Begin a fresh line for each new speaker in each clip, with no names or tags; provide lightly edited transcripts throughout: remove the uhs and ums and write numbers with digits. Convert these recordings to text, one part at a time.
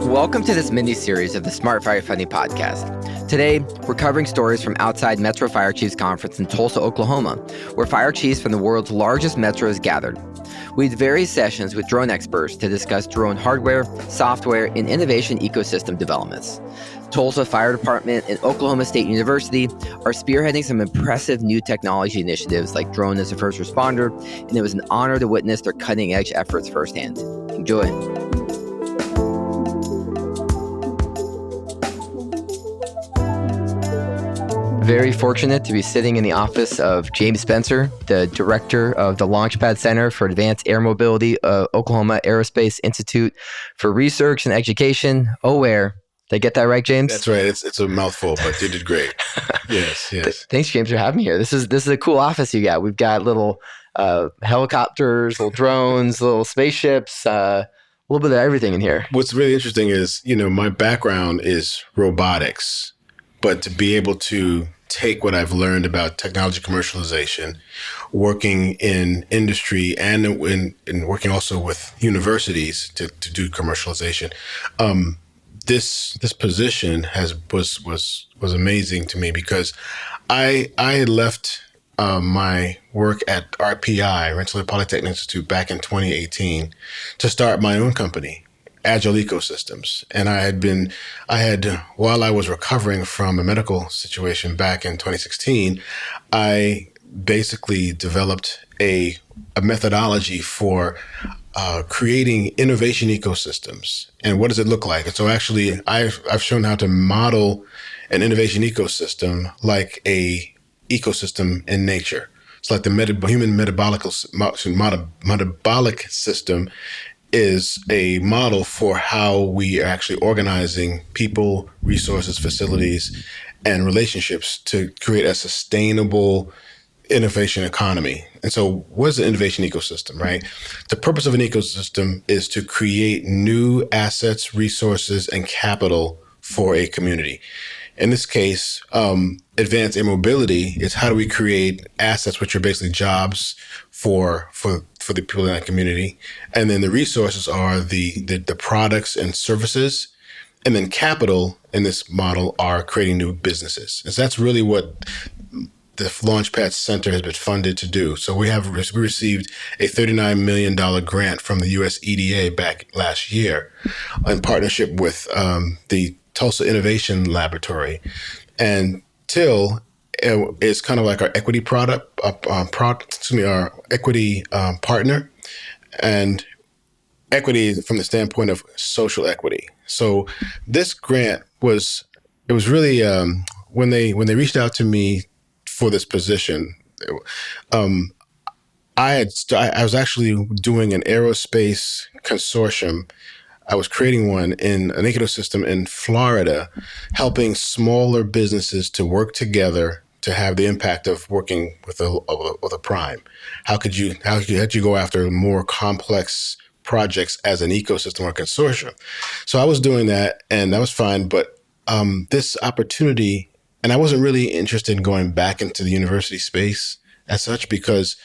Welcome to this mini-series of the Smart Firefighting podcast. Today, we're covering stories from outside Metro Fire Chiefs Conference in Tulsa, Oklahoma, where fire chiefs from the world's largest metros gathered. We had various sessions with drone experts to discuss drone hardware, software, and innovation ecosystem developments. Tulsa Fire Department and Oklahoma State University are spearheading some impressive new technology initiatives like drone as a first responder, and it was an honor to witness their cutting-edge efforts firsthand. Enjoy. Very fortunate to be sitting in the office of James Spencer, the director of the Launchpad Center for Advanced Air Mobility, Oklahoma Aerospace Institute for Research and Education, OARE. Did I get that right, James?
That's right. It's a mouthful, but you did great. Yes.
Thanks, James, for having me here. This is a cool office you got. We've got little helicopters, little drones, little spaceships, a little bit of everything in here.
What's really interesting is, my background is robotics, but to be able to take what I've learned about technology commercialization, working in industry and in working also with universities to do commercialization. This position was amazing to me because I had left my work at RPI, Rensselaer Polytechnic Institute, back in 2018 to start my own company, Agile Ecosystems. And while I was recovering from a medical situation back in 2016, I basically developed a methodology for creating innovation ecosystems. And what does it look like? And so actually, I've shown how to model an innovation ecosystem like a ecosystem in nature. It's like the human metabolic system is a model for how we are actually organizing people, resources, facilities, and relationships to create a sustainable innovation economy. And so what is the innovation ecosystem, right? The purpose of an ecosystem is to create new assets, resources, and capital for a community. In this case, advanced air mobility is how do we create assets, which are basically jobs for the people in that community. And then the resources are the products and services. And then capital in this model are creating new businesses. And so that's really what the Launchpad Center has been funded to do. So we received a $39 million grant from the US EDA back last year in partnership with the Tulsa Innovation Laboratory. And TIL is kind of like our equity our equity partner, and equity from the standpoint of social equity. So this grant was really when they reached out to me for this position, I was actually doing an aerospace consortium. I was creating one in an ecosystem in Florida, helping smaller businesses to work together to have the impact of working with a prime. How could you go after more complex projects as an ecosystem or consortium? So I was doing that, and that was fine. But this opportunity, and I wasn't really interested in going back into the university space as such because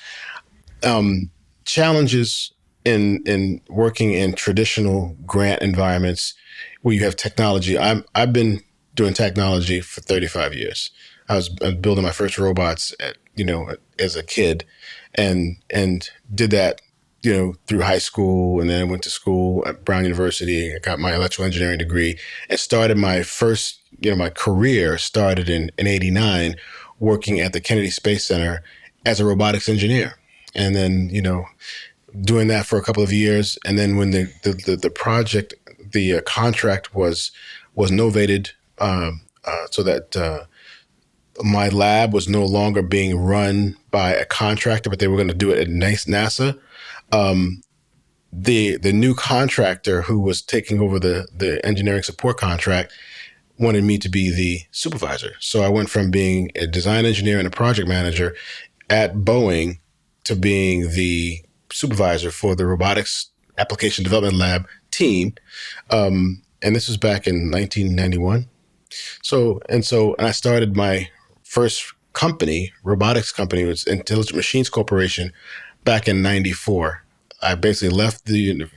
challenges in working in traditional grant environments where you have technology. I've been doing technology for 35 years. I was building my first robots as a kid, and did that through high school, and then I went to school at Brown University. I got my electrical engineering degree and started my first my career started in '89 working at the Kennedy Space Center as a robotics engineer, and then doing that for a couple of years. And then when the project, the contract was novated, so that my lab was no longer being run by a contractor, but they were going to do it at NASA. The new contractor who was taking over the engineering support contract wanted me to be the supervisor. So I went from being a design engineer and a project manager at Boeing to being the supervisor for the robotics application development lab team. And this was back in 1991. And I started my first company, robotics company, was Intelligent Machines Corporation, back in '94. I basically left the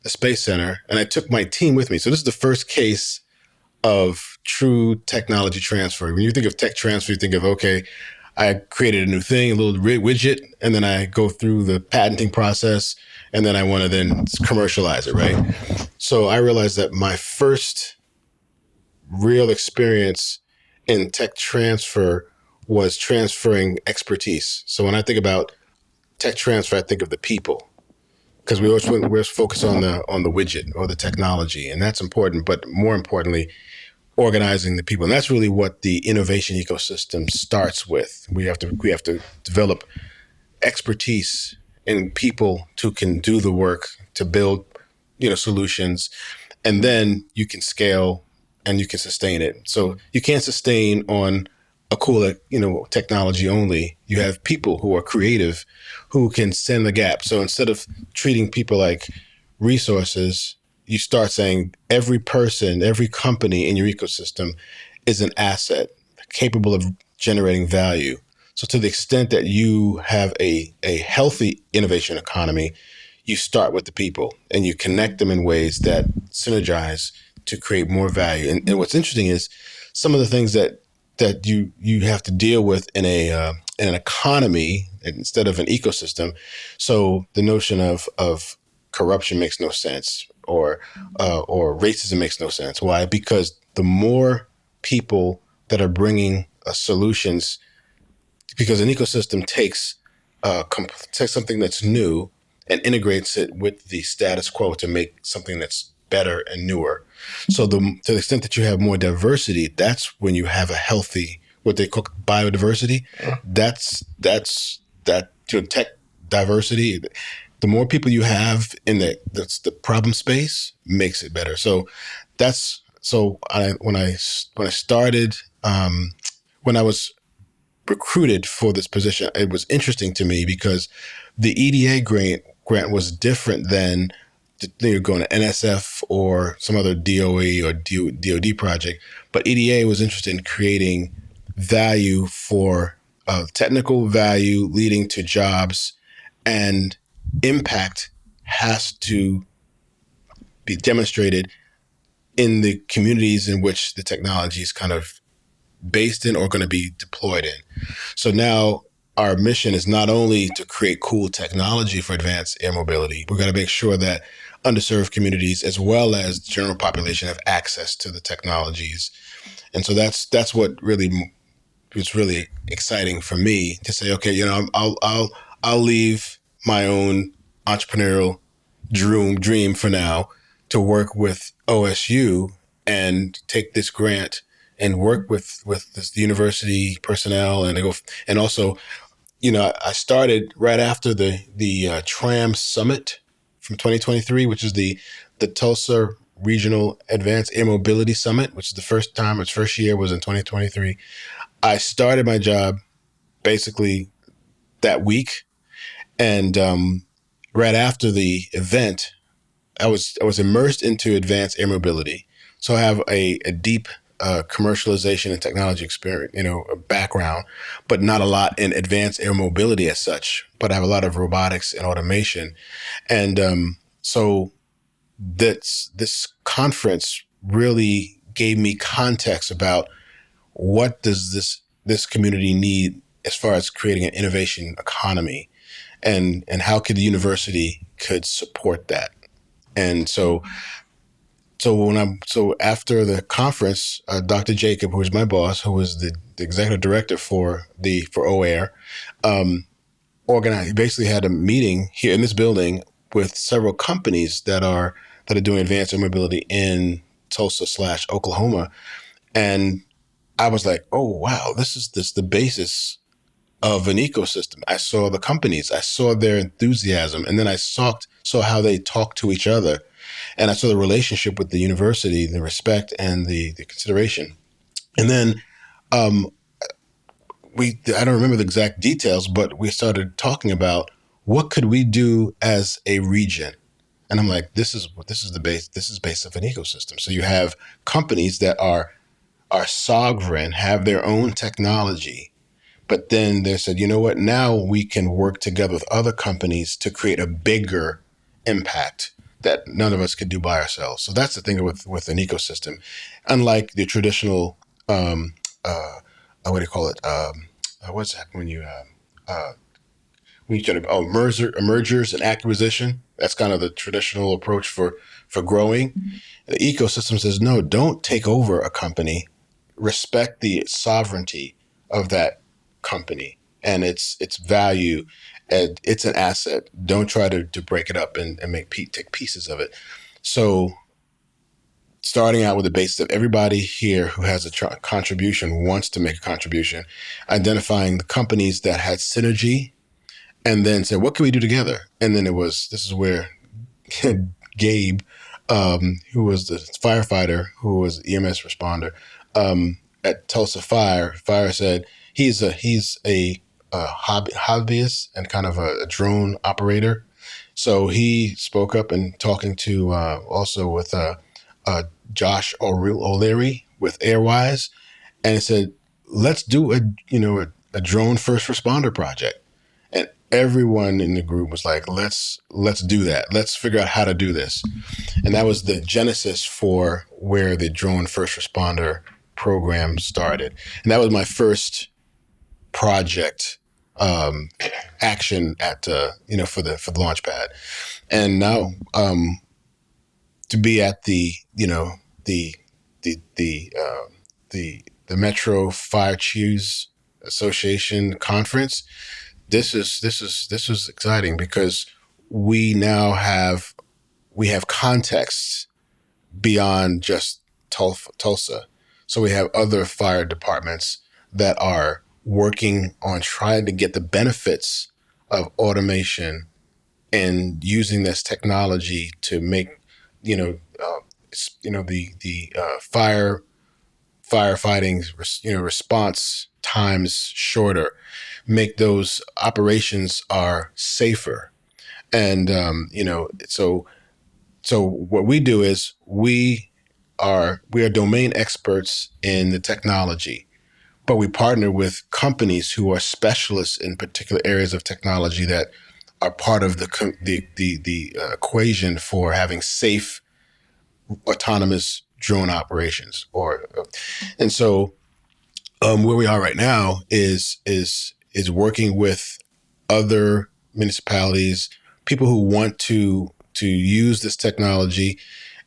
Space Center, and I took my team with me. So this is the first case of true technology transfer. When you think of tech transfer, you think of, okay, I created a new thing, a little widget, and then I go through the patenting process, and then I want to then commercialize it, right? So I realized that my first real experience in tech transfer was transferring expertise. So when I think about tech transfer, I think of the people, because we're focused on the widget or the technology, and that's important. But more importantly, organizing the people, and that's really what the innovation ecosystem starts with. We have to develop expertise in people who can do the work to build, solutions, and then you can scale and you can sustain it. So you can't sustain on a cool, technology only. You have people who are creative, who can stand the gap. So instead of treating people like resources, you start saying every person, every company in your ecosystem is an asset capable of generating value. So to the extent that you have a healthy innovation economy, you start with the people and you connect them in ways that synergize to create more value. And what's interesting is some of the things that you have to deal with in an economy instead of an ecosystem. So the notion of corruption makes no sense, or racism makes no sense. Why? Because the more people that are bringing solutions, because an ecosystem takes something that's new and integrates it with the status quo to make something that's better and newer. So to the extent that you have more diversity, that's when you have a healthy, what they call biodiversity. That to tech diversity. The more people you have in that's the problem space makes it better. So that's so I when I started when I was recruited for this position, it was interesting to me because the EDA grant was different than going to NSF or some other DOE or DOD project. But EDA was interested in creating value for technical value leading to jobs, and impact has to be demonstrated in the communities in which the technology is kind of based in or going to be deployed in. So now our mission is not only to create cool technology for advanced air mobility, we're going to make sure that underserved communities as well as the general population have access to the technologies. And so that's what really was really exciting for me to say, okay, I'll leave my own entrepreneurial dream for now to work with OSU and take this grant and work with this university personnel, and also, I started right after the Tram Summit from 2023, which is the Tulsa Regional Advanced Air Mobility Summit, which is the first time, its first year was in 2023. I started my job basically that week, and right after the event, I was immersed into advanced air mobility. So I have a deep commercialization and technology experience, a background, but not a lot in advanced air mobility as such. But I have a lot of robotics and automation, and so this conference really gave me context about what does this community need as far as creating an innovation economy, and how could the university could support that. And so after the conference, Dr. Jacob, who was my boss, who was the executive director for OAir, organized. He basically had a meeting here in this building with several companies that are doing advanced air mobility in Tulsa/Oklahoma, and I was like, oh wow, this is the basis of an ecosystem. I saw the companies, I saw their enthusiasm, and then I saw how they talk to each other. And I saw the relationship with the university, the respect and the consideration. And then I don't remember the exact details, but we started talking about what could we do as a region. And I'm like, this is the base. This is base of an ecosystem. So you have companies that are sovereign, have their own technology, But then they said, you know what? Now we can work together with other companies to create a bigger impact that none of us could do by ourselves. So that's the thing with an ecosystem. Unlike the traditional, what do you call it? What's that when you try to mergers and acquisition? That's kind of the traditional approach for growing. The ecosystem says, no, don't take over a company. Respect the sovereignty of that company and its value, and it's an asset. Don't try to break it up and take pieces of it. So starting out with the basis of everybody here who has a contribution wants to make a contribution, identifying the companies that had synergy, and then say, what can we do together? And then this is where Gabe, who was the firefighter, who was EMS responder at Tulsa Fire said he's a hobbyist and kind of a drone operator. So he spoke up and talking to also with Josh O'Leary with Airwise, and said, let's do a drone first responder project. And everyone in the group was like, let's do that. Let's figure out how to do this. And that was the genesis for where the drone first responder program started. And that was my first project action at for the Launchpad. And now to be at the the the the the Metro Fire Chiefs Association conference. This is exciting because we now have context beyond just Tulsa. So we have other fire departments that are working on trying to get the benefits of automation and using this technology to make firefighting response times shorter, make those operations are safer, and so what we do is we are domain experts in the technology, but we partner with companies who are specialists in particular areas of technology that are part of the equation for having safe autonomous drone operations. And so where we are right now is working with other municipalities, people who want to use this technology,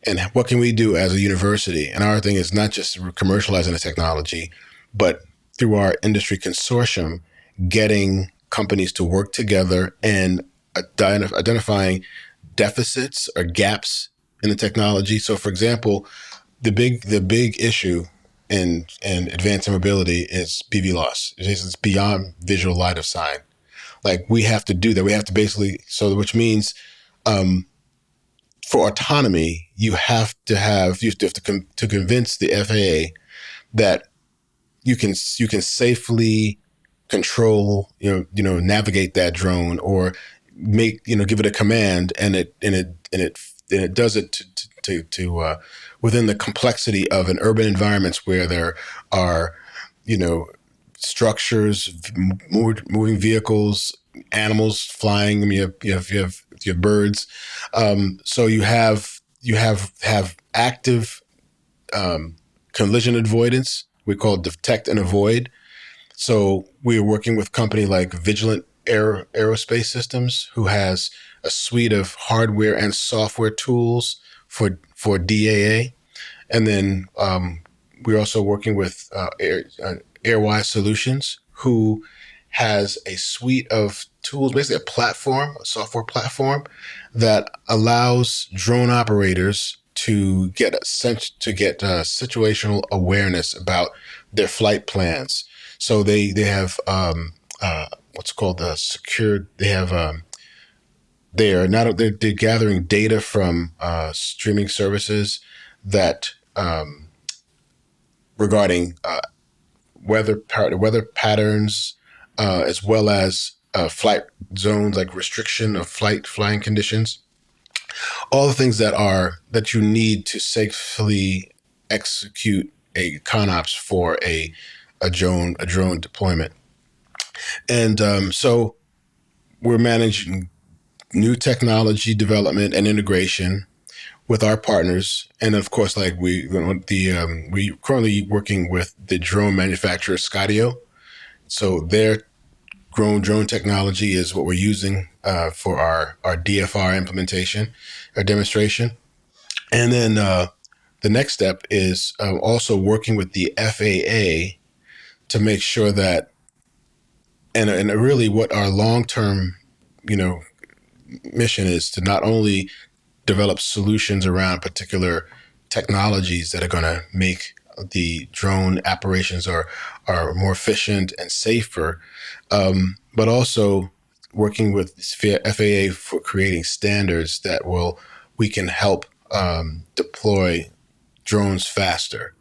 and what can we do as a university? And our thing is not just commercializing the technology, but through our industry consortium, getting companies to work together and identifying deficits or gaps in the technology. So, for example, the big issue in advanced air mobility is PV loss. It's beyond visual line of sight. Like, we have to do that. We have to basically, which means for autonomy, you have to convince the FAA that you can safely control, navigate that drone, or give it a command, and it does it to within the complexity of an urban environments where there are, structures, moving vehicles, animals flying. I mean, you have birds. So you have active collision avoidance. We call it detect and avoid. So we're working with a company like Vigilant Aerospace Systems, who has a suite of hardware and software tools for DAA. And then we're also working with Airwise Solutions, who has a suite of tools, basically a software platform that allows drone operators to get situational awareness about their flight plans. So they have what's called secured. They have they're gathering data from streaming services that regarding weather patterns, as well as flight zones, like restriction of flying conditions, all the things that you need to safely execute a ConOps for a drone deployment. And so we're managing new technology development and integration with our partners, and of course, like we currently working with the drone manufacturer Skydio. So their drone technology is what we're using for our DFR implementation, our demonstration, and then the next step is also working with the FAA to make sure that, and really what our long term, you know, mission is to not only develop solutions around particular technologies that are going to make the drone operations are more efficient and safer, but also working with FAA for creating standards that we can help deploy drones faster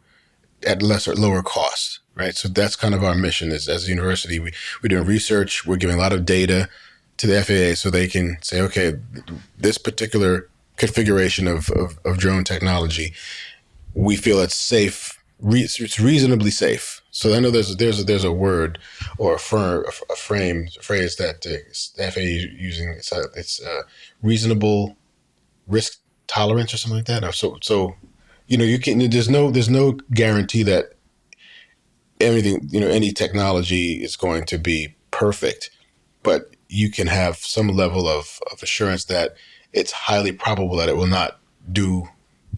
at lower cost, right? So that's kind of our mission is as a university, we're doing research, we're giving a lot of data to the FAA so they can say, okay, this particular configuration of drone technology, we feel it's safe, it's reasonably safe. So I know there's a word or a phrase that the FAA is using. It's reasonable risk tolerance or something like that. So you can. There's no guarantee that everything, any technology is going to be perfect, but you can have some level of assurance that it's highly probable that it will not do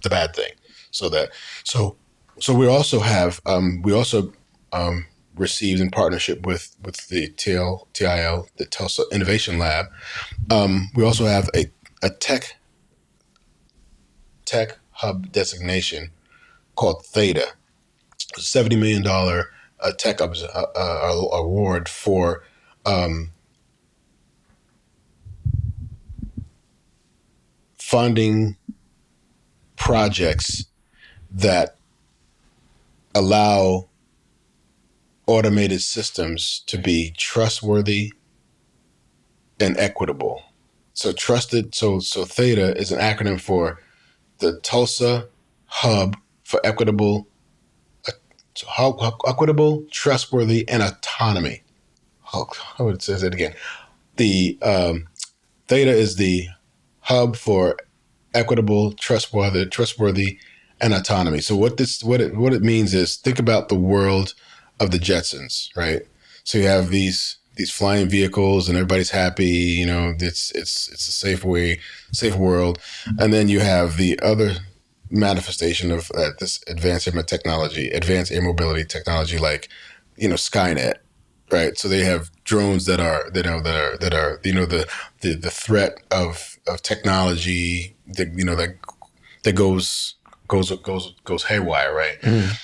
the bad thing. So we also have received in partnership with the TIL, the Tulsa Innovation Lab. We also have a tech hub designation called Theta, $70 million tech award for funding projects that allow automated systems to be trustworthy and equitable. So Theta is an acronym for the Tulsa Hub for Equitable, Trustworthy, and Autonomy. How would it say that again? The Theta is the hub for equitable, trustworthy, and autonomy. So what it means is, think about the world of the Jetsons, right? So you have these flying vehicles, and everybody's happy. It's a safe world, and then you have the other manifestation of this advanced air mobility technology, like Skynet, right? So they have drones that are the threat of technology that goes haywire, right?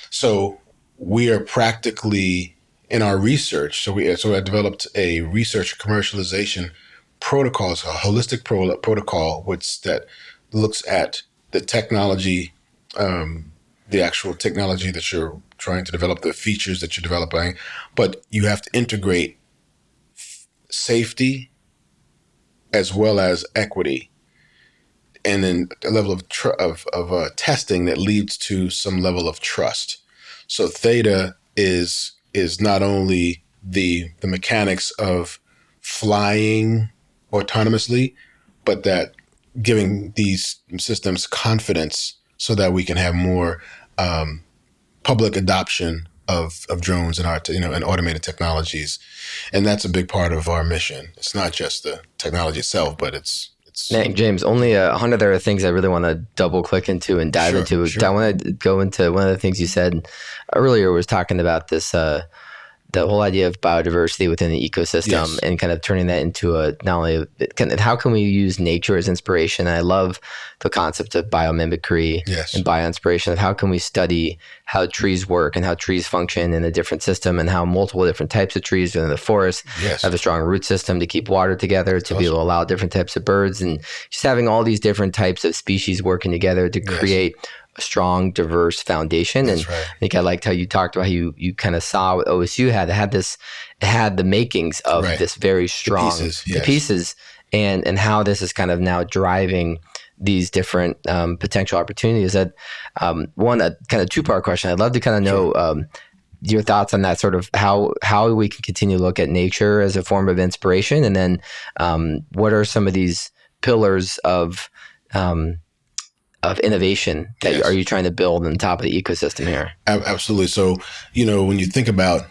So we are practically in our research. So I developed a research commercialization protocol, it's a holistic protocol, that looks at the technology, the actual technology that you're trying to develop, the features that you're developing, but you have to integrate safety as well as equity, and then a level of testing that leads to some level of trust. So Theta is not only the mechanics of flying autonomously, but that giving these systems confidence so that we can have more public adoption of drones and and automated technologies. And that's a big part of our mission. It's not just the technology itself, but it's
Man, James, only 100 other things I really want to double click into and dive into.
Sure.
I want to go into one of the things you said earlier was talking about this, the whole idea of biodiversity within the ecosystem,
Yes.
and kind of turning that into how can we use nature as inspiration? And I love the concept of biomimicry
Yes.
and bioinspiration, of how can we study how trees work and how trees function in a different system, and how multiple different types of trees within the forest
Yes.
have a strong root system to keep water together, to be able to allow different types of birds, and just having all these different types of species working together to create a strong, diverse foundation.
That's
and
right.
I think I liked how you talked about how you kind of saw what OSU had the makings of this very strong
the
pieces, and how this is kind of now driving these different potential opportunities. That one, a kind of two-part question. I'd love to kind of know your thoughts on that, sort of how we can continue to look at nature as a form of inspiration, and then what are some of these pillars of innovation that
Yes.
are you trying to build on top of the ecosystem here?
Absolutely. So, when you think about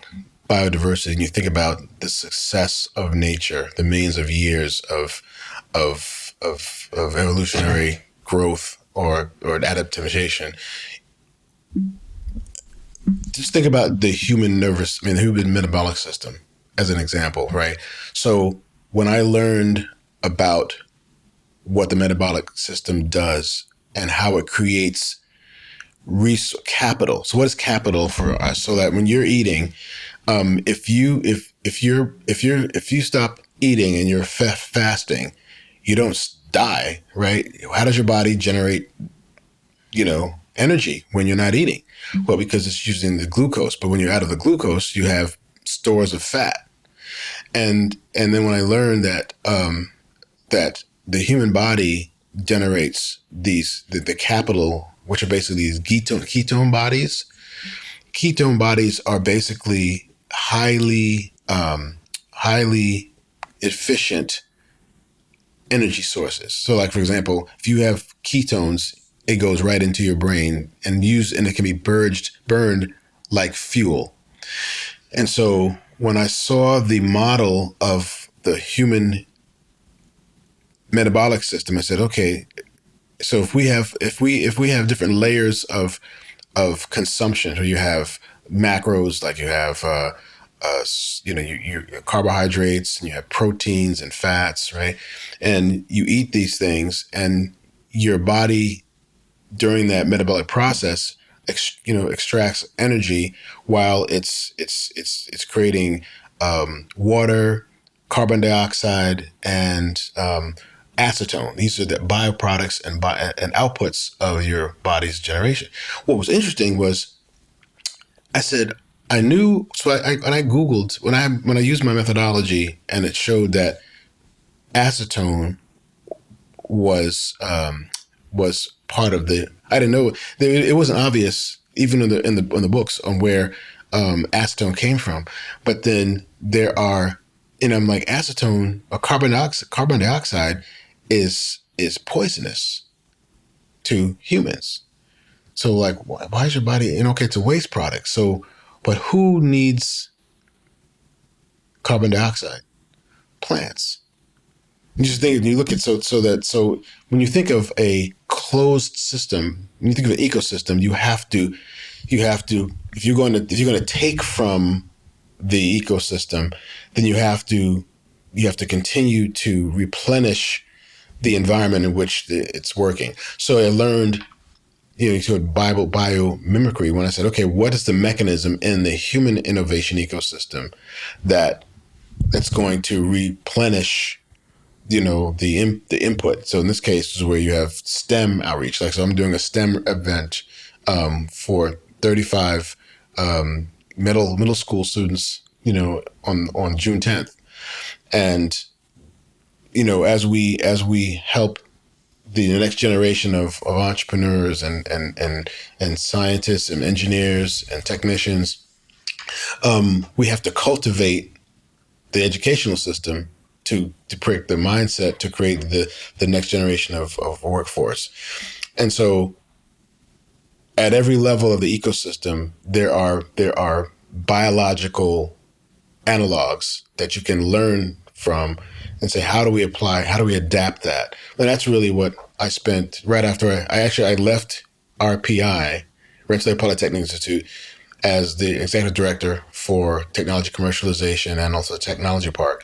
biodiversity and you think about the success of nature, the millions of years of evolutionary growth or adaptation, just think about the the human metabolic system as an example, right? So when I learned about what the metabolic system does and how it creates capital. So what is capital for us? So that when you're eating, if you stop eating and you're fasting, you don't die, right? How does your body generate, energy when you're not eating? Well, because it's using the glucose. But when you're out of the glucose, you have stores of fat. And then when I learned that that the human body generates the capital, which are basically these ketone bodies. Ketone bodies are basically highly efficient energy sources. So, like for example, if you have ketones, it goes right into your brain and it can be burned like fuel. And so, when I saw the model of the human metabolic system, I said, okay, so if we have different layers of consumption, so you have macros, like you have you carbohydrates, and you have proteins and fats, right? And you eat these things, and your body during that metabolic process, extracts energy while it's creating water, carbon dioxide, and acetone. These are the byproducts and outputs of your body's generation. What was interesting was I said I knew. So when I Googled, when I used my methodology, and it showed that acetone was part of the. I didn't know it wasn't obvious even in the books on where acetone came from, but then there are, and I'm like, acetone or carbon dioxide is poisonous to humans. So like, why is your body? Okay, it's a waste product. So, but who needs carbon dioxide? Plants. You just think you look at so when you think of a closed system, when you think of an ecosystem, you have to if you're going to take from the ecosystem, then you have to continue to replenish the environment in which it's working. So I learned, to biomimicry when I said, okay, what is the mechanism in the human innovation ecosystem that's going to replenish the input. So in this case is where you have STEM outreach. Like, so I'm doing a STEM event for 35 middle school students, on June 10th. And as we help the next generation of entrepreneurs and scientists and engineers and technicians, we have to cultivate the educational system to create the mindset to create the next generation of workforce. And so at every level of the ecosystem, there are biological analogs that you can learn from and say, how do we adapt that? And that's really what I spent right after I left RPI, Rensselaer Polytechnic Institute, as the executive director for technology commercialization and also the technology park,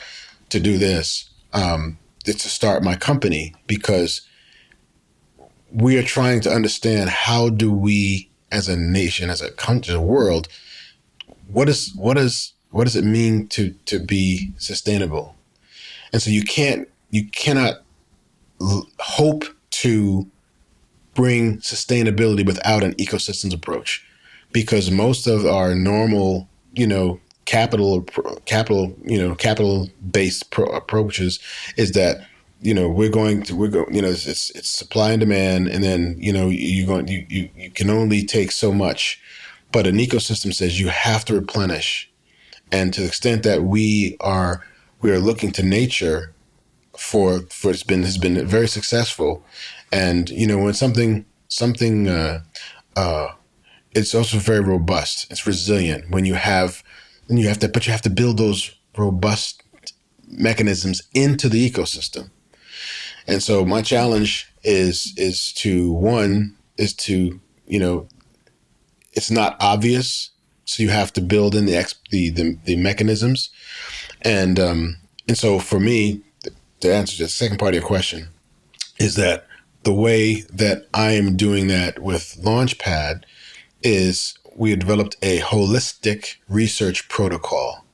to do this, to start my company, because we are trying to understand, how do we as a nation, as a country, a world, what does it mean to be sustainable? And so you cannot hope to bring sustainability without an ecosystems approach, because most of our normal, capital based approaches is that, it's supply and demand, and then you can only take so much But an ecosystem says you have to replenish. And to the extent that we are looking to nature for has been very successful. And when something it's also very robust. It's resilient. When you have to build those robust mechanisms into the ecosystem. And so my challenge is to it's not obvious, so you have to build in the mechanisms. And so for me, to answer the second part of your question, is that the way that I am doing that with Launchpad is we have developed a holistic research protocol.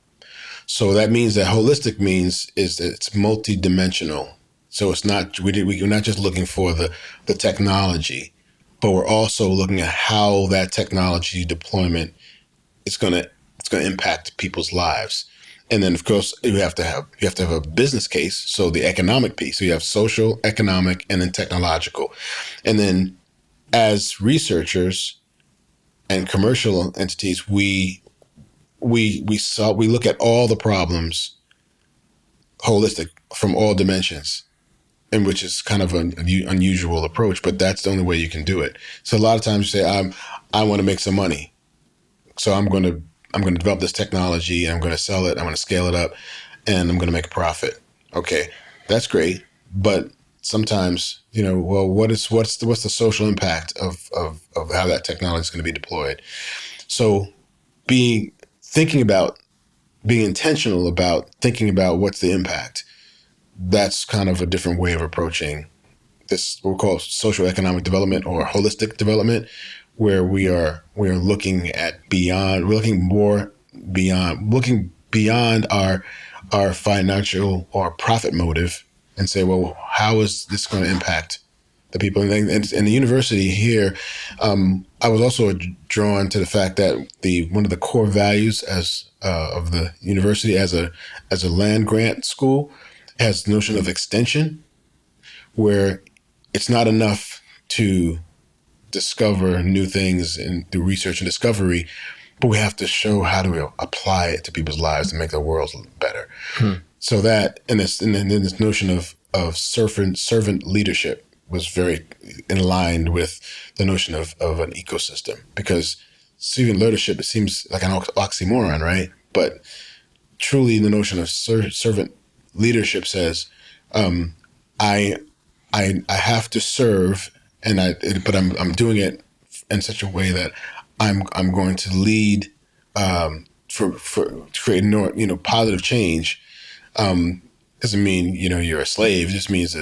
So that means that holistic means is that it's multidimensional. So it's not we're not just looking for the technology, but we're also looking at how that technology deployment is going to impact people's lives. And then of course you have to have a business case. So the economic piece. So you have social, economic, and then technological. And then as researchers and commercial entities, we look at all the problems holistic from all dimensions, and which is kind of an unusual approach, but that's the only way you can do it. So a lot of times you say, I want to make some money, so I'm going to develop this technology, and I'm going to sell it, I'm going to scale it up, and I'm going to make a profit. Okay, that's great, but sometimes well, what's the social impact of how that technology is going to be deployed? So being intentional about thinking about what's the impact, that's kind of a different way of approaching this, what we call social economic development or holistic development, where we're looking beyond our financial or profit motive and say, well, how is this going to impact the people? And the university here, I was also drawn to the fact that one of the core values of the university as a land grant school has the notion of extension, where it's not enough to discover new things and do research and discovery, but we have to show how to apply it to people's lives to make the world better. So that and then this notion of servant leadership was very in line with the notion of an ecosystem, because servant leadership, it seems like an oxymoron, right? But truly the notion of servant leadership says, I have to serve, but I'm doing it in such a way that I'm going to lead for create positive change. Doesn't mean you're a slave. It just means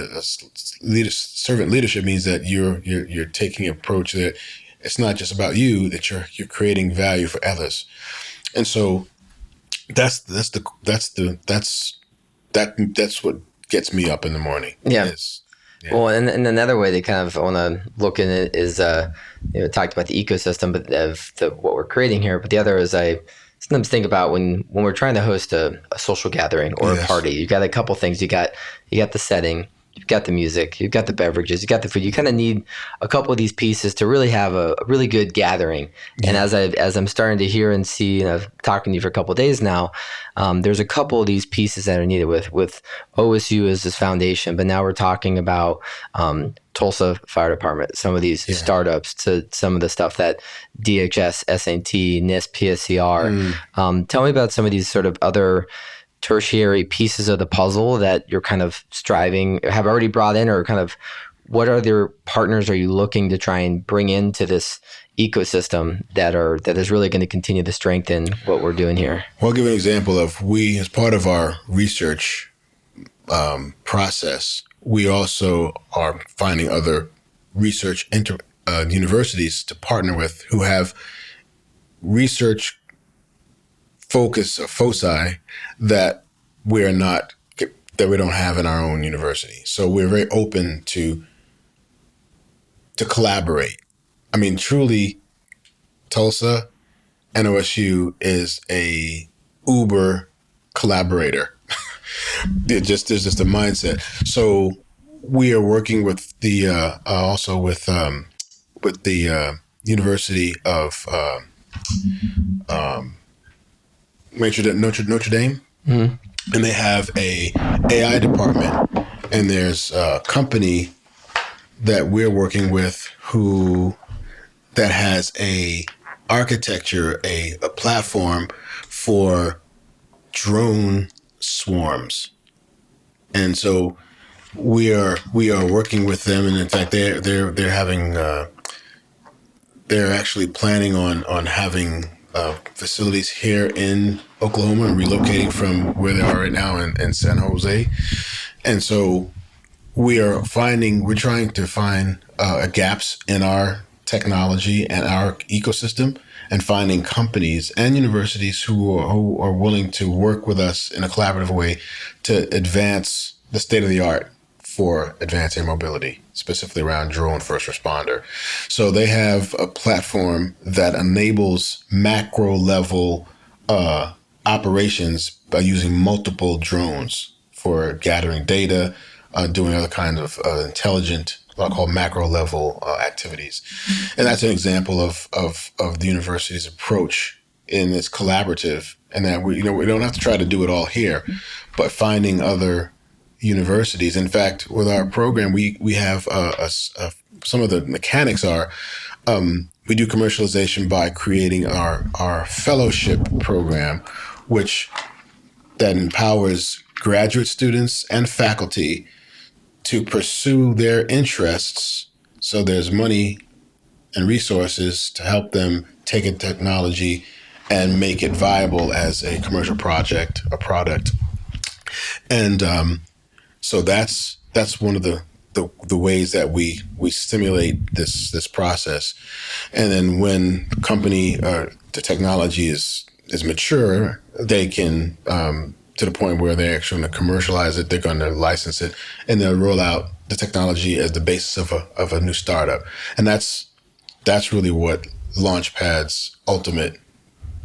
servant leadership means that you're taking an approach that it's not just about you, that you're creating value for others. And so that's what gets me up in the morning.
Yeah. Well, and another way they kind of want to look in it is, talked about the ecosystem, but of what we're creating here. But the other is I sometimes think about when we're trying to host a social gathering or a party, you got a couple things. You got the setting, you've got the music, you've got the beverages, you got the food. You kind of need a couple of these pieces to really have a really good gathering. Yeah. And as I'm starting to hear and see, and I've talking to you for a couple of days now, there's a couple of these pieces that are needed with OSU as this foundation. But now we're talking about Tulsa Fire Department, some of these startups, to some of the stuff that DHS, S&T, NIST, PSCR. Tell me about some of these sort of other tertiary pieces of the puzzle that you're kind of have already brought in, or kind of what other partners are you looking to try and bring into this ecosystem that is really going to continue to strengthen what we're doing here?
Well, I'll give an example of as part of our research process, we also are finding other research universities to partner with who have research focus or foci that we don't have in our own university. So we're very open to collaborate. I mean, truly, Tulsa and OSU is a uber collaborator. There's just a mindset. So we are working with the University of Notre Dame, and they have a AI department. And there's a company that we're working with that has a architecture, a platform for drone swarms. And so we are working with them, and in fact they're having they're actually planning on having facilities here in Oklahoma and relocating from where they are right now in San Jose. And so we're trying to find gaps in our technology and our ecosystem, and finding companies and universities who are willing to work with us in a collaborative way to advance the state of the art for advanced air mobility, specifically around drone first responder. So they have a platform that enables macro level operations by using multiple drones for gathering data, doing other kinds of intelligent, what I call macro level activities. And that's an example of the university's approach in this collaborative, and that we don't have to try to do it all here, but finding other universities. In fact, with our program, we have some of the mechanics are we do commercialization by creating our fellowship program, which that empowers graduate students and faculty to pursue their interests. So there's money and resources to help them take a technology and make it viable as a commercial project, a product. And so that's one of the ways that we stimulate this process. And then when the company the technology is mature, they can to the point where they're actually going to commercialize it, they're going to license it, and they'll roll out the technology as the basis of a new startup. And that's really what Launchpad's ultimate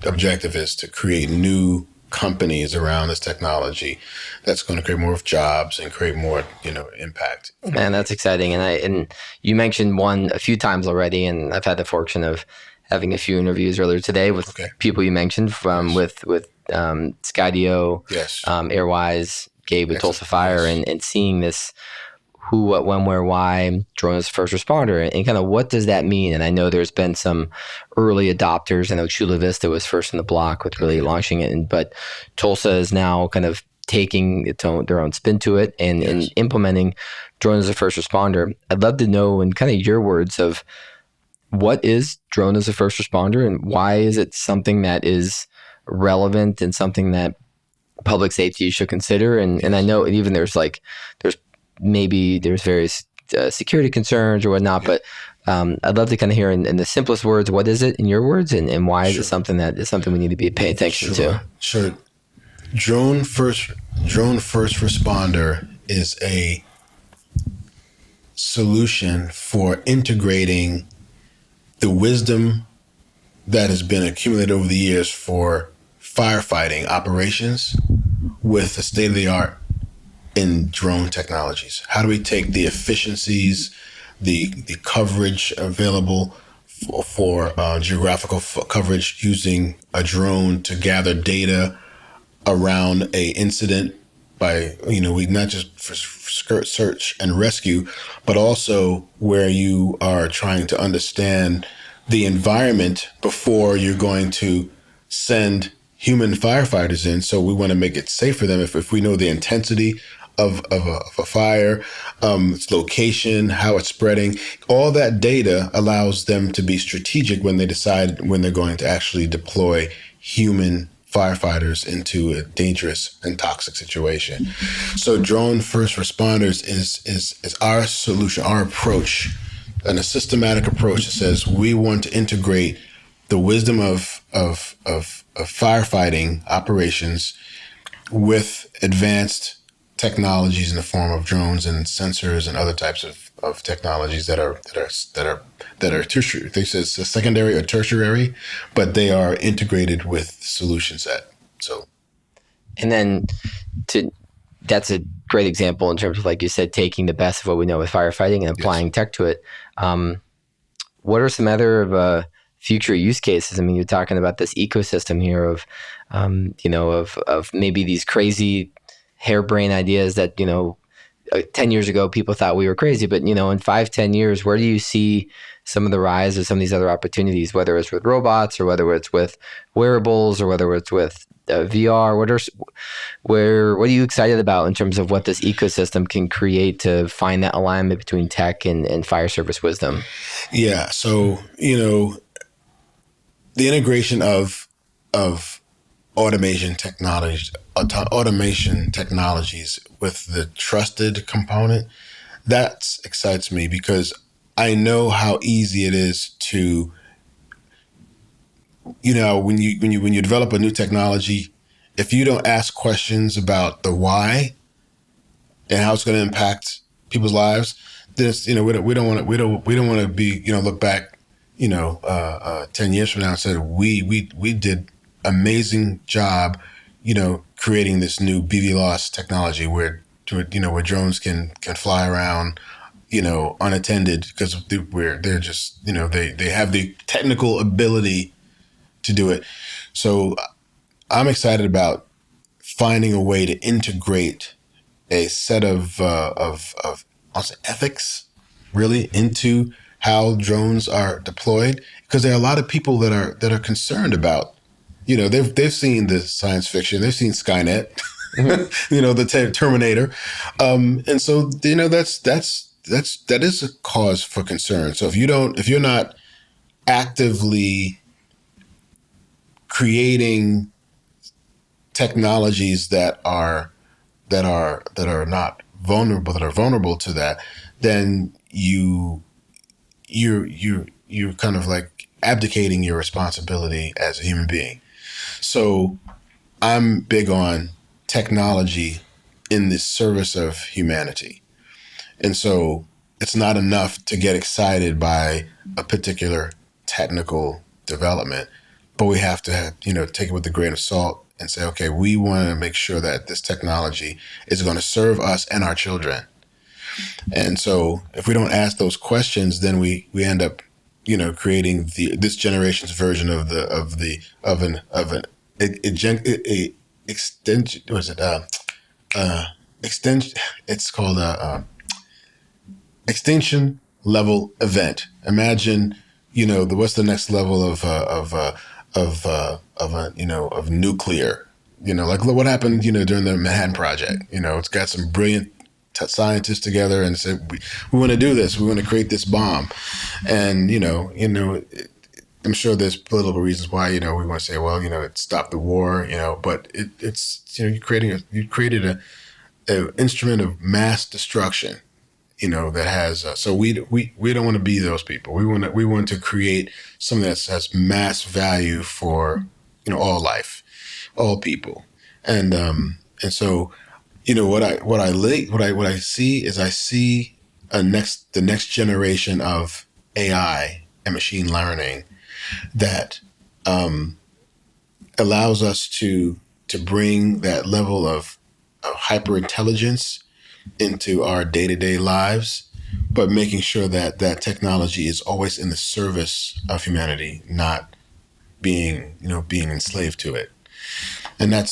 objective is, to create new companies around this technology that's going to create more jobs and create more impact.
Man, that's exciting. And you mentioned one a few times already, and I've had the fortune of having a few interviews earlier today with people you mentioned from with Skydio,
yes,
Airwise, Gabe with Tulsa Fire,
yes.
and seeing this who, what, when, where, why, drone as a first responder, and kind of what does that mean? And I know there's been some early adopters. I know Chula Vista was first in the block with really launching it, but Tulsa is now kind of taking their own spin to it and implementing drone as a first responder. I'd love to know, in kind of your words, of what is drone as a first responder and why is it something that is relevant and something that public safety should consider. And I know even there's various security concerns or whatnot, but I'd love to kind of hear in the simplest words, what is it in your words, and why is it something that is something we need to be paying attention to?
Sure. Drone first responder is a solution for integrating the wisdom that has been accumulated over the years for firefighting operations with the state of the art in drone technologies. How do we take the efficiencies, the coverage available for geographical coverage using a drone to gather data around a incident by, we not just for search and rescue, but also where you are trying to understand the environment before you're going to send human firefighters in. So we want to make it safe for them if we know the intensity of a fire, its location, how it's spreading. All that data allows them to be strategic when they decide when they're going to actually deploy human firefighters into a dangerous and toxic situation. So drone first responders is our solution, our approach, and a systematic approach that says we want to integrate the wisdom of firefighting operations with advanced technologies in the form of drones and sensors and other types of technologies that are tertiary. They say it's a secondary or tertiary, but they are integrated with the solution set. So,
and then that's a great example in terms of, like you said, taking the best of what we know with firefighting and applying tech to it. What are some other future use cases. I mean, you're talking about this ecosystem here of, of maybe these crazy harebrained ideas that, 10 years ago, people thought we were crazy, but, in 5-10 years, where do you see some of the rise of some of these other opportunities, whether it's with robots or whether it's with wearables or whether it's with VR? What are you excited about in terms of what this ecosystem can create to find that alignment between tech and fire service wisdom?
Yeah. So, the integration of automation technologies with the trusted component, that excites me because I know how easy it is to, when you develop a new technology, if you don't ask questions about the why and how it's going to impact people's lives, then it's, we don't want to be, look back, 10 years from now and said we did amazing job, creating this new BVLOS technology where drones can fly around, unattended because they're just, they have the technical ability to do it. So I'm excited about finding a way to integrate a set of I'll say ethics really into how drones are deployed, because there are a lot of people that are concerned about, they've seen the science fiction, they've seen Skynet,
Mm-hmm.
the Terminator, and so that is a cause for concern. So if you're not actively creating technologies that are not vulnerable, that are vulnerable to that, then you're kind of like abdicating your responsibility as a human being. So I'm big on technology in the service of humanity. And so it's not enough to get excited by a particular technical development, but we have to take it with a grain of salt and say, okay, we want to make sure that this technology is going to serve us and our children. And so if we don't ask those questions, then we end up, creating this generation's version of an extension. Was it extension? It's called a extinction level event. Imagine, what's the next level of nuclear. Like what happened, during the Manhattan Project. It's got some brilliant scientists together and said, we want to do this. We want to create this bomb. And, I'm sure there's political reasons why, we want to say, well, it stopped the war, but it's, you created a instrument of mass destruction, that has, so we don't want to be those people. We want to create something that has mass value for, all life, all people. And so, what I see is the next generation of AI and machine learning that allows us to bring that level of hyper intelligence into our day-to-day lives, but making sure that that technology is always in the service of humanity, not being enslaved to it. And I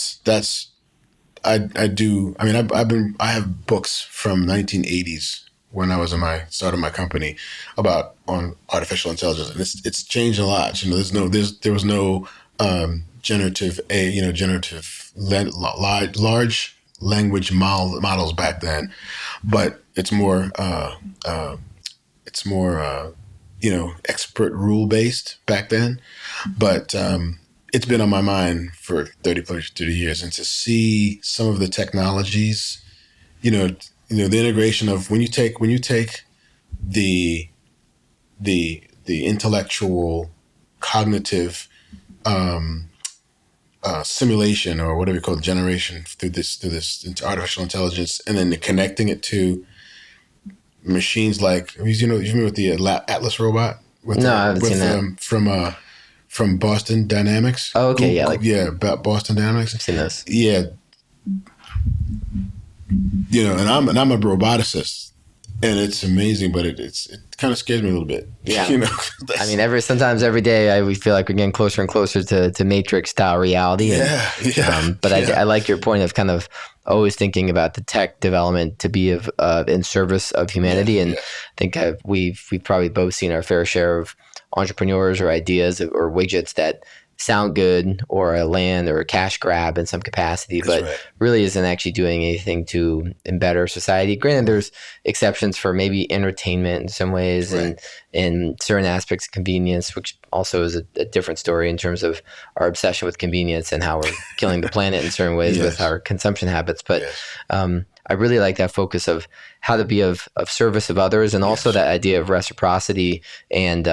have books from 1980s when I was started my company on artificial intelligence, and it's changed a lot. There was no large language models back then, but it's more expert rule based back then. But it's been on my mind for 30 years, and to see some of the technologies, the integration of when you take the intellectual cognitive simulation, or whatever you call it, generation through this into artificial intelligence, and then connecting it to machines like, you remember with the Atlas robot
No, I haven't seen that.
From Boston Dynamics.
Oh, okay, yeah,
About Boston Dynamics.
I've seen this.
Yeah, and I'm a roboticist, and it's amazing, but it kind of scares me a little bit.
Yeah.
You know,
I mean, sometimes every day we feel like we're getting closer and closer to Matrix style reality. And, but I like your point of kind of always thinking about the tech development to be in service of humanity. And I think we've probably both seen our fair share of entrepreneurs or ideas or widgets that sound good or a land or a cash grab in some capacity, but really isn't actually doing anything to better society. Granted, there's exceptions for maybe entertainment in some ways and in certain aspects of convenience, which also is a different story in terms of our obsession with convenience and how we're killing the planet in certain ways with our consumption habits. But I really like that focus of how to be of service of others, and also that idea of reciprocity and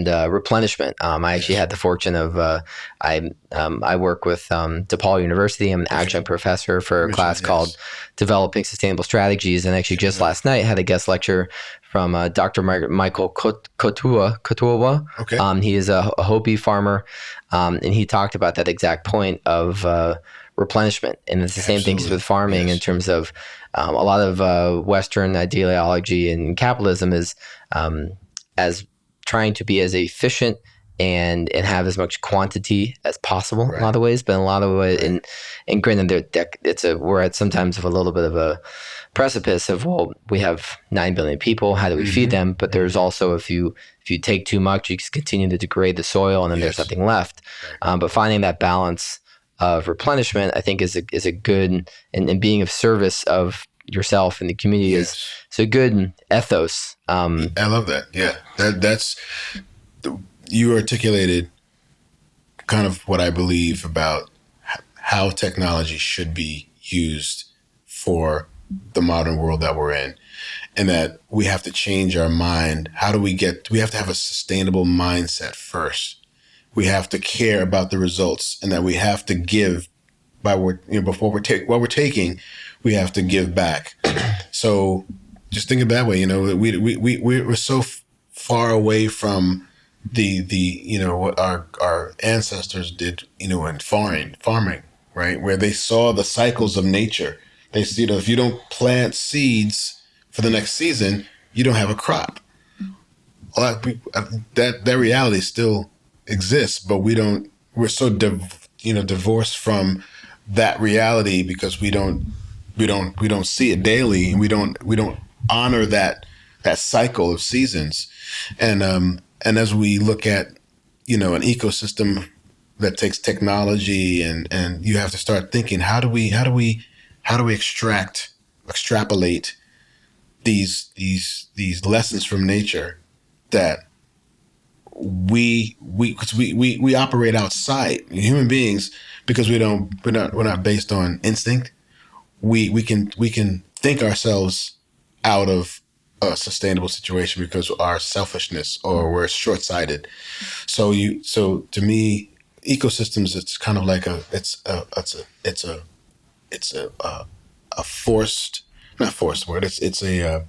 replenishment. I actually had the fortune of I work with DePaul University. I'm an adjunct professor for a class called Developing Sustainable Strategies, and actually just last night had a guest lecture from Dr. Michael Kotua. He is a Hopi farmer, and he talked about that exact point of replenishment, and it's the same things with farming in terms of a lot of Western ideology and capitalism is as trying to be as efficient and have as much quantity as possible in a lot of ways, but in a lot of ways, and granted, we're at sometimes of a little bit of a precipice of, well, we have 9 billion people, how do we feed them? But there's also, if you take too much, you just continue to degrade the soil, and then there's nothing left. But finding that balance of replenishment, I think, is a good, and being of service of yourself and the community is a good ethos.
I love that. Yeah, that's you articulated kind of what I believe about how technology should be used for the modern world that we're in, and that we have to change our mind. We have to have a sustainable mindset first. We have to care about the results, and that we have to give while we're taking, we have to give back. So just think of it that way. We're so far away from the what our ancestors did, in farming, right? Where they saw the cycles of nature. They see, if you don't plant seeds for the next season, you don't have a crop. That reality still exists, but we're so divorced from that reality because we don't see it daily, and we don't honor that cycle of seasons. And as we look at an ecosystem that takes technology, and you have to start thinking, how do we extrapolate these lessons from nature that we operate outside human beings, because we're not based on instinct. We can think ourselves out of a sustainable situation because of our selfishness, or we're short-sighted. So to me, ecosystems, it's kind of like a forced, not forced word. It's a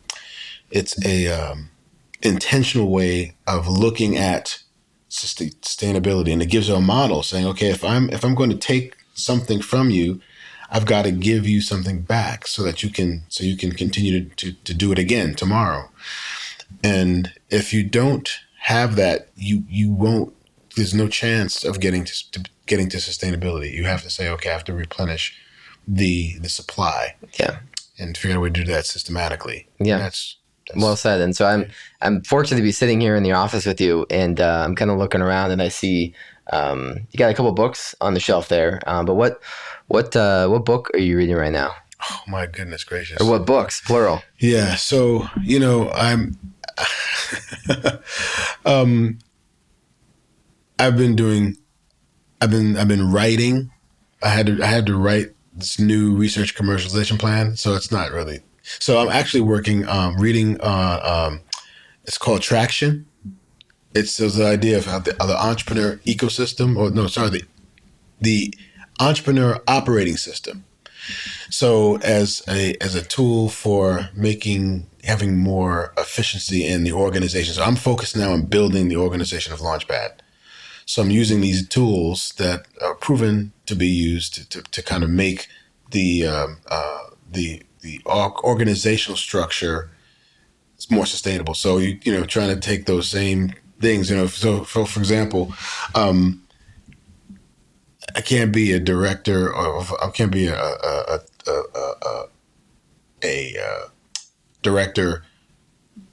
intentional way of looking at sustainability, and it gives you a model saying, okay, if I'm going to take something from you, I've got to give you something back so that you can continue to do it again tomorrow. And if you don't have that, you won't. There's no chance of getting to sustainability. You have to say, okay, I have to replenish the supply.
Yeah.
And figure out a way to do that systematically.
Yeah. That's well said. And so I'm fortunate to be sitting here in the office with you, and I'm kind of looking around, and I see you got a couple books on the shelf there. But what book are you reading right now?
Oh my goodness gracious!
Or what books, plural?
Yeah. So I'm I've been writing. I had to write this new research commercialization plan. So it's not really. So I'm actually reading on. It's called Traction. It's the idea of how the entrepreneur ecosystem, or no, sorry, the entrepreneur operating system. So as a tool for having more efficiency in the organization. So I'm focused now on building the organization of Launchpad. So I'm using these tools that are proven to be used to kind of make the organizational structure it's more sustainable. So trying to take those same things, so for example, I can't be a director, or I can't be a director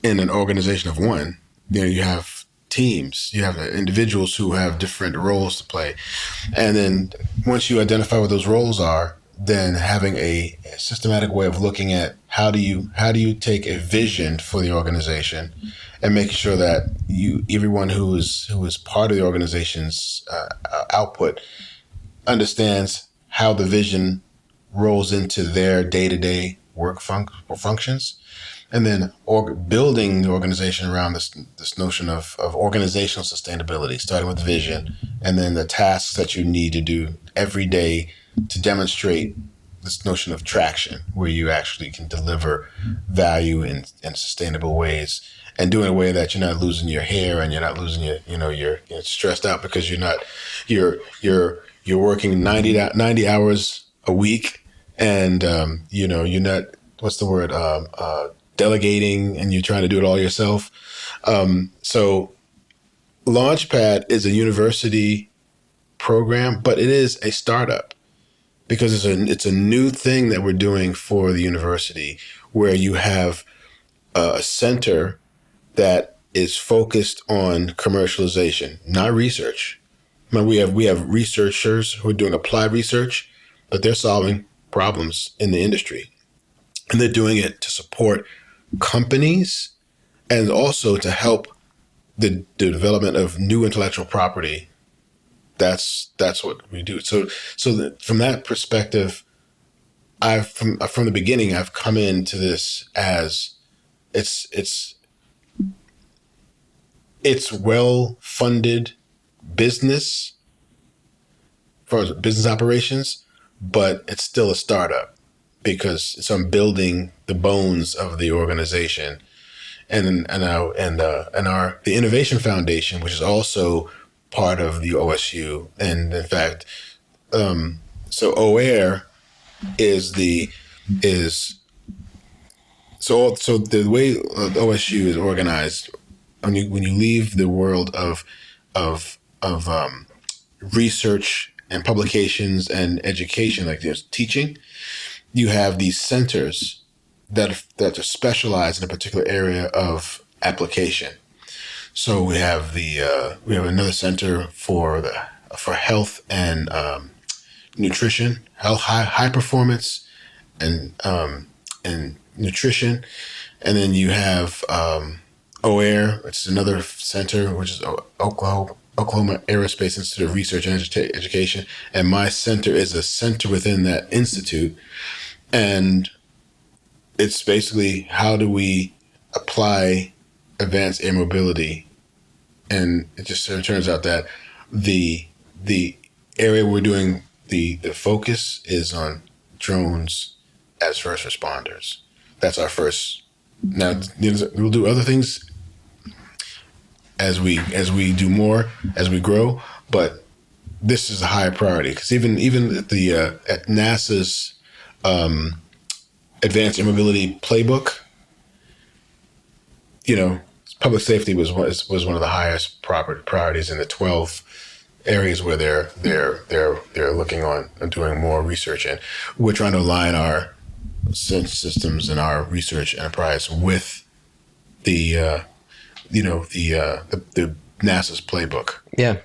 in an organization of one. You have teams, you have individuals who have different roles to play. And then once you identify what those roles are, then having a systematic way of looking at how do you take a vision for the organization and make sure that everyone who is part of the organization's output understands how the vision rolls into their day-to-day work functions, and then building the organization around this notion of organizational sustainability, starting with vision, and then the tasks that you need to do every day to demonstrate this notion of traction, where you actually can deliver value in sustainable ways, and do it in a way that you're not losing your hair and you're not losing you're stressed out because you're working 90 hours a week, and you're not, what's the word, delegating, and you're trying to do it all yourself. So Launchpad is a university program, but it is a startup because it's a new thing that we're doing for the university, where you have a center that is focused on commercialization, not research. I mean, we have researchers who are doing applied research, but they're solving problems in the industry, and they're doing it to support companies and also to help the development of new intellectual property. That's what we do. So from that perspective, from the beginning, I've come into this as it's well funded business for business operations, but it's still a startup because I'm building the bones of the organization. And the Innovation Foundation, which is also part of the OSU, and in fact, so OAIR is the way OSU is organized. When you leave the world of research and publications and education, like there's teaching, you have these centers that are specialized in a particular area of application. So we have another center for health and nutrition, high performance and nutrition, and then you have OAIR, which is another center, which is Oklahoma Aerospace Institute of Research and Education, and my center is a center within that institute, and it's basically how do we apply advanced air mobility, and it just turns out that the area we're doing the focus is on drones as first responders. That's our first. Now we'll do other things as we do more, as we grow, but this is a high priority because even at NASA's advanced air mobility playbook, public safety was one of the highest priorities in the 12 areas where they're looking on and doing more research in. We're trying to align our systems and our research enterprise with the NASA's playbook.
Yeah.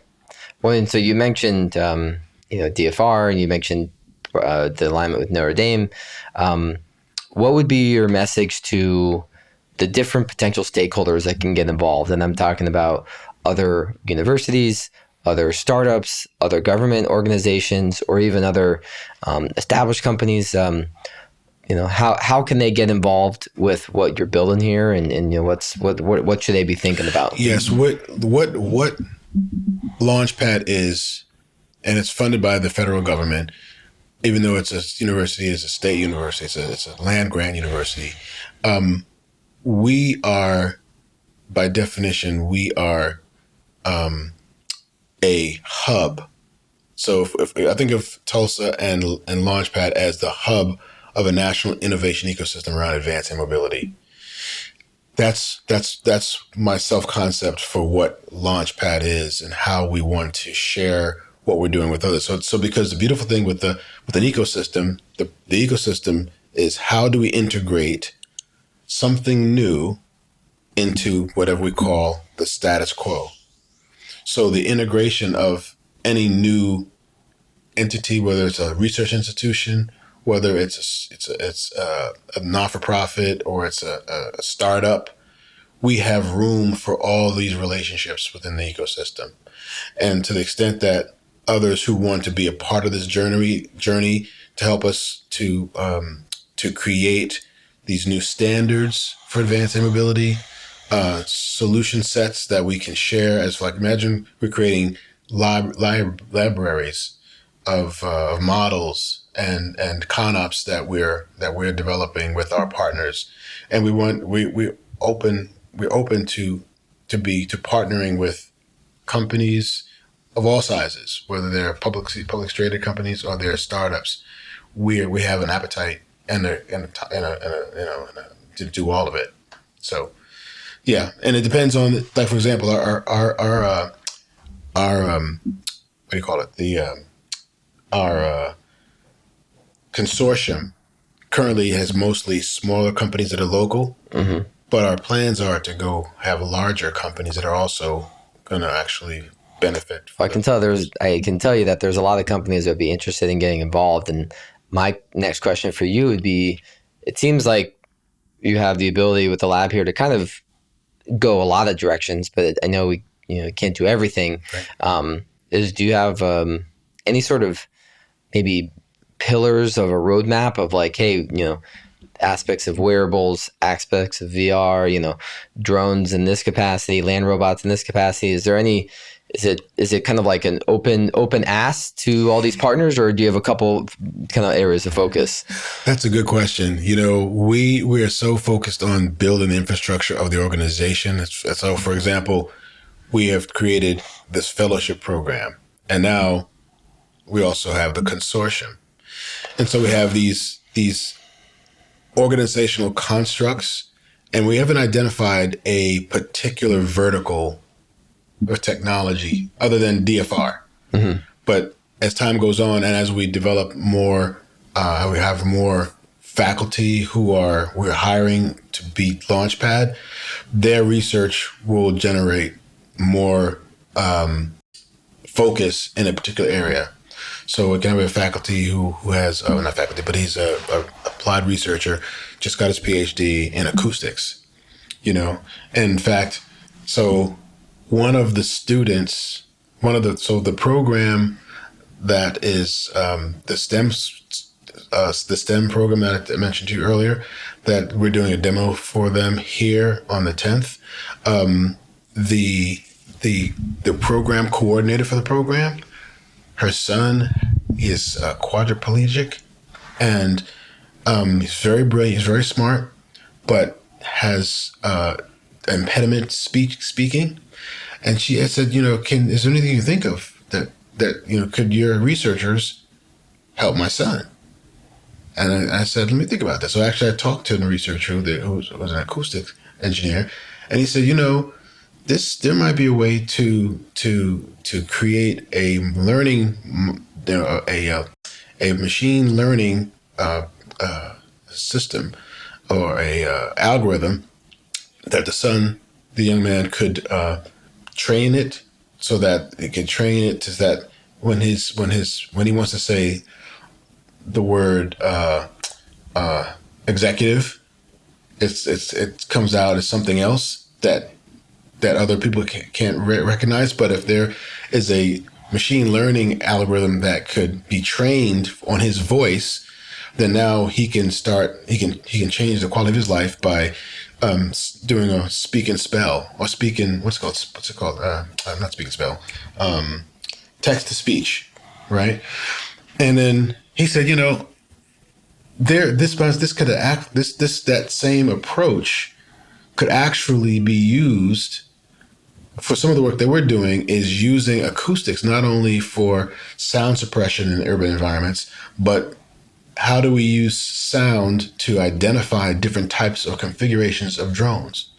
Well, and so you mentioned DFR, and you mentioned the alignment with Notre Dame. What would be your message to the different potential stakeholders that can get involved? And I'm talking about other universities, other startups, other government organizations, or even other established companies. How can they get involved with what you're building here, and what should they be thinking about?
Yes, what Launchpad is, and it's funded by the federal government, even though it's a university, it's a state university, it's a land grant university. We are, by definition, a hub. So if I think of Tulsa and Launchpad as the hub of a national innovation ecosystem around advanced air mobility. That's my self-concept for what Launchpad is and how we want to share what we're doing with others. So because the beautiful thing with an ecosystem, the ecosystem is how do we integrate something new into whatever we call the status quo. So the integration of any new entity, whether it's a research institution, whether it's a not-for-profit or it's a startup, we have room for all these relationships within the ecosystem. And to the extent that others who want to be a part of this journey to help us to create these new standards for advanced air mobility, solution sets that we can share. As like, imagine we're creating libraries of models and ConOps that we're developing with our partners, and we're open to partnering with companies of all sizes, whether they're publicly traded companies or they're startups. We have an appetite to do all of it. So yeah, and it depends on, like, for example, our what do you call it, our consortium currently has mostly smaller companies that are local, but our plans are to go have larger companies that are also going to actually benefit.
I can tell you that there's a lot of companies that would be interested in getting involved. And my next question for you would be, it seems like you have the ability with the lab here to kind of go a lot of directions, but I know we can't do everything.
Right.
Do you have any sort of maybe pillars of a roadmap of like, hey, aspects of wearables, aspects of VR, drones in this capacity, land robots in this capacity? Is there any? Is it kind of like an open ask to all these partners, or do you have a couple kind of areas of focus?
That's a good question. We are so focused on building the infrastructure of the organization. So, for example, we have created this fellowship program, and now we also have the consortium. And so we have these organizational constructs, and we haven't identified a particular vertical of technology other than DFR.
Mm-hmm.
But as time goes on and as we develop more, we have more faculty we're hiring to be Launchpad, their research will generate more focus in a particular area. So it can have a faculty who has, not faculty, but he's a applied researcher, just got his PhD in acoustics, And in fact, so one of the students, the program that is the STEM program that I mentioned to you earlier, that we're doing a demo for them here on the 10th. The program coordinator for the program, her son is quadriplegic, and he's very brilliant, he's very smart, but has impediment speaking. And she had said, is there anything you think of that could your researchers help my son? And I said, let me think about that. So actually I talked to a researcher who was an acoustics engineer, and he said, there might be a way to create a learning, a machine learning system or a algorithm that the young man could train it, so that it can train it to that when he wants to say the word executive, it comes out as something else that other people can't recognize. But if there is a machine learning algorithm that could be trained on his voice, then now he can change the quality of his life by doing a speak and spell, or what's it called? Not speak and spell, text to speech, right? And then he said, that same approach could actually be used for some of the work that we're doing, is using acoustics not only for sound suppression in urban environments, but how do we use sound to identify different types or configurations of drones?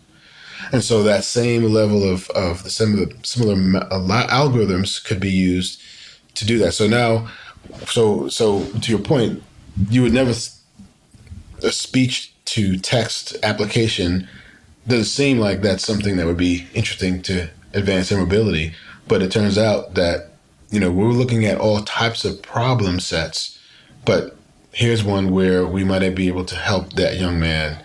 And so that same level of the similar algorithms could be used to do that. So now, so to your point, you would never a speech to text application doesn't seem like that's something that would be interesting to advance air mobility. But it turns out that, we're looking at all types of problem sets, but here's one where we might be able to help that young man,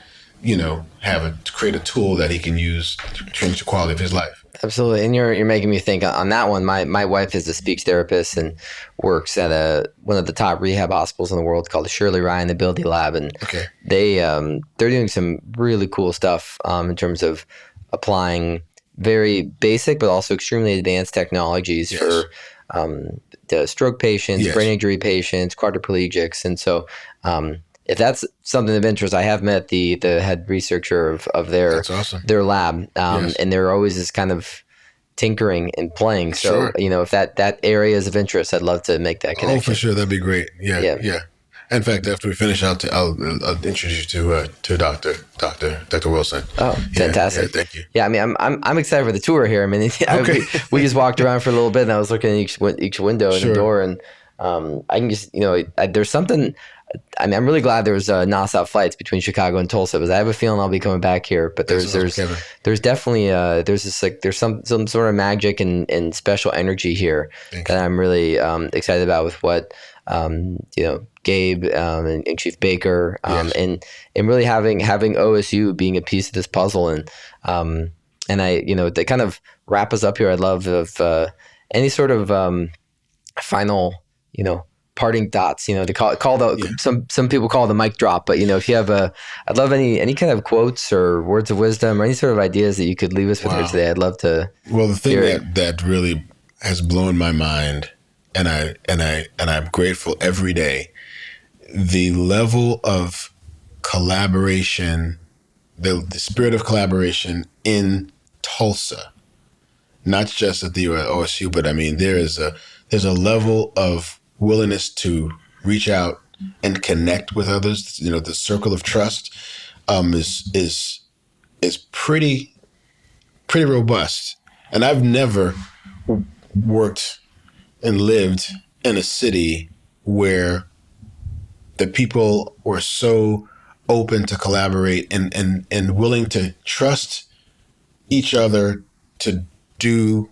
create a tool that he can use to change the quality of his life.
Absolutely. And you're making me think on that one. My wife is a speech therapist and works at one of the top rehab hospitals in the world called the Shirley Ryan Ability Lab. And
Okay.
they're doing some really cool stuff in terms of applying very basic but also extremely advanced technologies for the stroke patients, brain injury patients, quadriplegics. And so if that's something of interest, I have met the head researcher of their
That's awesome.
their lab, and they're always just kind of tinkering and playing. So if that area is of interest, I'd love to make that connection.
Oh, for sure, that'd be great. Yeah. In fact, after we finish, I'll introduce you to Dr. Wilson.
Oh, fantastic!
Yeah, thank you.
Yeah, I mean, I'm excited for the tour here. I mean, we just walked around for a little bit, and I was looking at each window and the door, and I can just there's something. I mean, I'm really glad there was nonstop flights between Chicago and Tulsa, because I have a feeling I'll be coming back here. But there's definitely there's some sort of magic and special energy here that I'm really excited about with what Gabe and Chief Baker and really having OSU being a piece of this puzzle, and I to kind of wrap us up here, I'd love if any sort of final parting thoughts, to call some people call it the mic drop, but if you have I'd love any kind of quotes or words of wisdom or any sort of ideas that you could leave us with here today. I'd love to.
Well, the thing that really has blown my mind, and I'm grateful every day, the level of collaboration, the spirit of collaboration in Tulsa, not just at the OSU, but I mean there's a level of willingness to reach out and connect with others. The circle of trust is pretty robust. And I've never worked and lived in a city where the people were so open to collaborate and willing to trust each other to do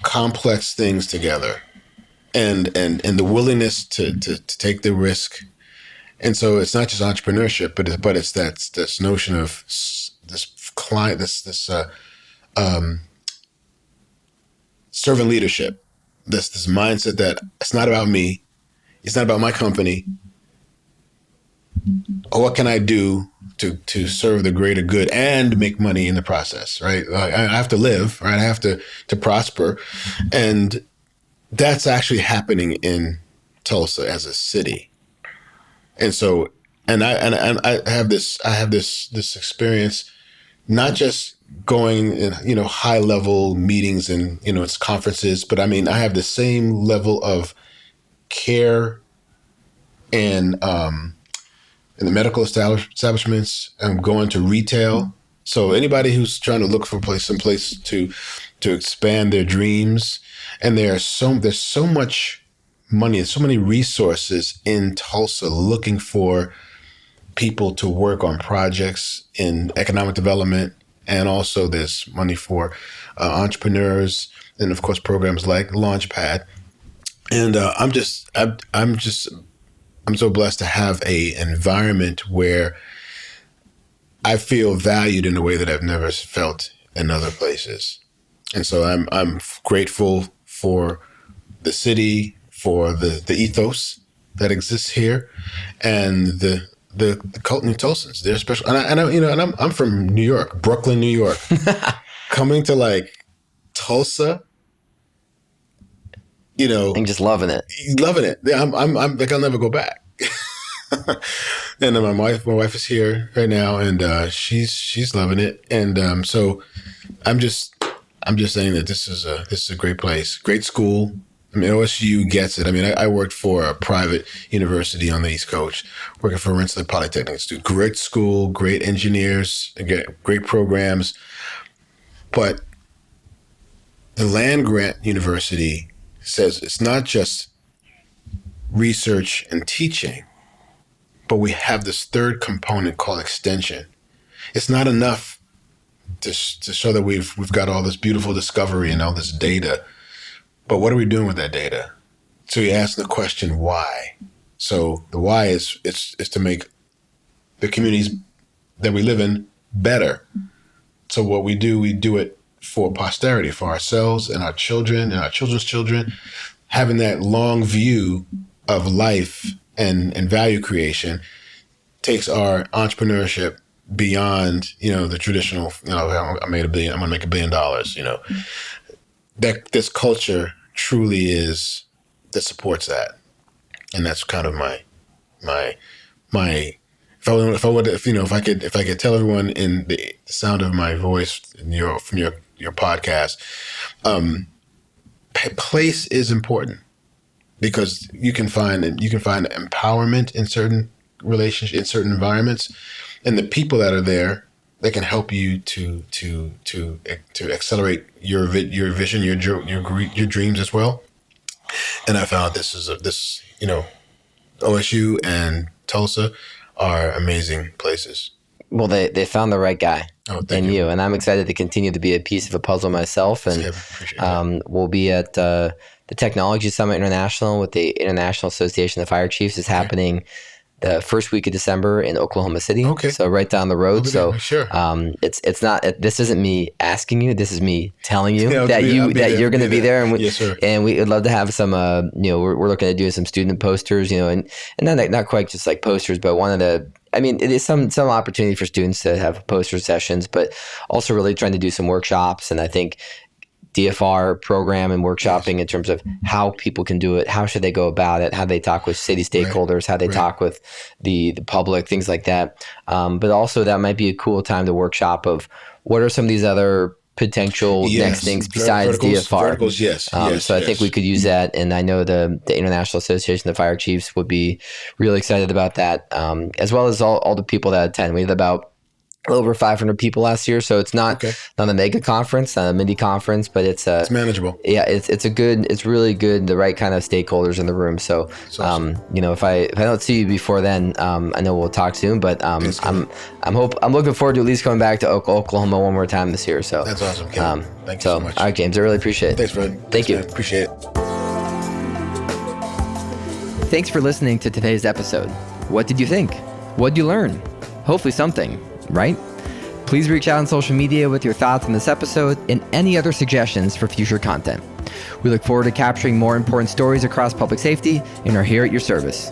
complex things together. And the willingness to take the risk. And so it's not just entrepreneurship, but it's this notion of this client, this servant leadership, this mindset that it's not about me, it's not about my company. What can I do to serve the greater good and make money in the process, right? I have to live, right? I have to prosper, and that's actually happening in Tulsa as a city. And so, and I have this experience, not just going in, high level meetings and, it's conferences, but I mean, I have the same level of care in the medical establishments. I'm going to retail. So anybody who's trying to look for some place to expand their dreams, and there's so much money and so many resources in Tulsa looking for people to work on projects in economic development, and also there's money for entrepreneurs, and of course programs like Launchpad. And I'm so blessed to have a environment where I feel valued in a way that I've never felt in other places. And so I'm grateful for the city, for the ethos that exists here, and the cult New Tulsans. They're special, and I'm from New York, Brooklyn, New York. Coming to like Tulsa,
and just loving it.
Yeah, I'm like, I'll never go back. And then my wife is here right now, and she's loving it. And so I'm just saying that this is a great place, great school, I mean, OSU gets it. I mean, I worked for a private university on the East Coast, working for Rensselaer Polytechnic Institute. Great school, great engineers, great programs. But the land-grant university says it's not just research and teaching, but we have this third component called extension. It's not enough to show that we've got all this beautiful discovery and all this data, but what are we doing with that data? So you ask the question, why? So the why is to make the communities that we live in better. So what we do it for posterity, for ourselves and our children and our children's children, having that long view of life and value creation takes our entrepreneurship beyond, the traditional, I made $1 billion, I'm going to make $1 billion, that this culture truly is that supports that. And that's kind of my if I could tell everyone in the sound of my voice from your podcast, place is important because you can find empowerment in certain relationships, in certain environments, and the people that are there, they can help you to accelerate your vision, your dreams as well. And I found OSU and Tulsa are amazing places.
Well, they found the right guy in you, and I'm excited to continue to be a piece of a puzzle myself. And we'll be at the Technology Summit International with the International Association of Fire Chiefs is happening the first week of December in Oklahoma City. Okay. So right down the road. So sure. It's not, this isn't me asking you, this is me telling you that you're going to be there. And yes, sir. And we would love to have some, we're looking at doing some student posters, and not quite just like posters, but it is some opportunity for students to have poster sessions, but also really trying to do some workshops. And I think DFR program and workshopping in terms of how people can do it, how should they go about it, how they talk with city stakeholders, how they talk with the public, things like that. But also that might be a cool time to workshop of what are some of these other potential next things besides DFR.
Verticals, yes.
So I think we could use that. And I know the International Association of Fire Chiefs would be really excited about that, as well as all the people that attend. We had about over 500 people last year, so it's not a mega conference, not a mini conference, but it's
manageable.
Yeah, it's really good, the right kind of stakeholders in the room. So, awesome. If I don't see you before then, I know we'll talk soon. But I'm looking forward to at least coming back to Oklahoma one more time this year. So
that's awesome, Kevin. Thank you so much.
All right, James, I really appreciate it.
Thanks, Fred.
Thank you.
Man. Appreciate it.
Thanks for listening to today's episode. What did you think? What did you learn? Hopefully something. Right? Please reach out on social media with your thoughts on this episode and any other suggestions for future content. We look forward to capturing more important stories across public safety and are here at your service.